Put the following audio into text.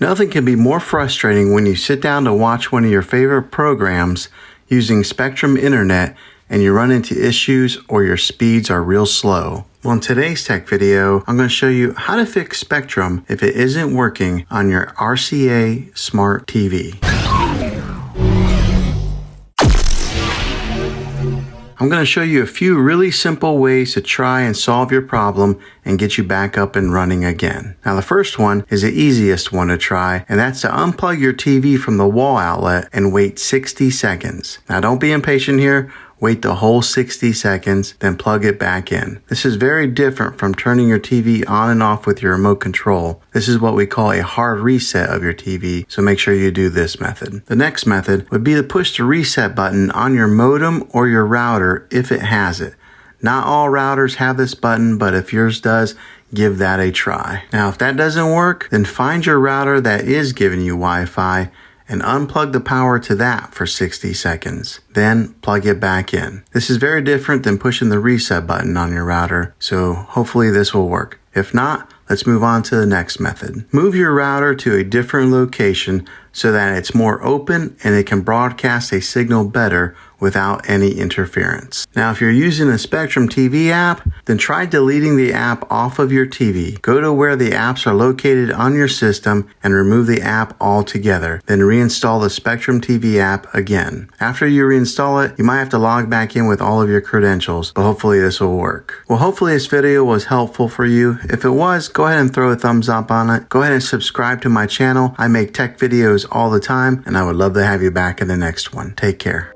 Nothing can be more frustrating when you sit down to watch one of your favorite programs using Spectrum Internet and you run into issues or your speeds are real slow. Well, in today's tech video, I'm going to show you how to fix Spectrum if it isn't working on your RCA Smart TV. I'm going to show you a few really simple ways to try and solve your problem and get you back up and running again. Now, the first one is the easiest one to try, and that's to unplug your TV from the wall outlet and wait 60 seconds. Now, don't be impatient here. Wait the whole 60 seconds, then plug it back in. This is very different from turning your TV on and off with your remote control. This is what we call a hard reset of your TV, so make sure you do this method. The next method would be to push the reset button on your modem or your router if it has it. Not all routers have this button, but if yours does, give that a try. Now, if that doesn't work, then find your router that is giving you Wi-Fi and unplug the power to that for 60 seconds. Then plug it back in. This is very different than pushing the reset button on your router, so hopefully this will work. If not, let's move on to the next method. Move your router to a different location so that it's more open and it can broadcast a signal better without any interference. Now, if you're using a Spectrum TV app, then try deleting the app off of your TV. Go to where the apps are located on your system and remove the app altogether. Then reinstall the Spectrum TV app again. After you reinstall it, you might have to log back in with all of your credentials, but hopefully this will work. Well, hopefully this video was helpful for you. If it was, go ahead and throw a thumbs up on it. Go ahead and subscribe to my channel. I make tech videos all the time, and I would love to have you back in the next one. Take care.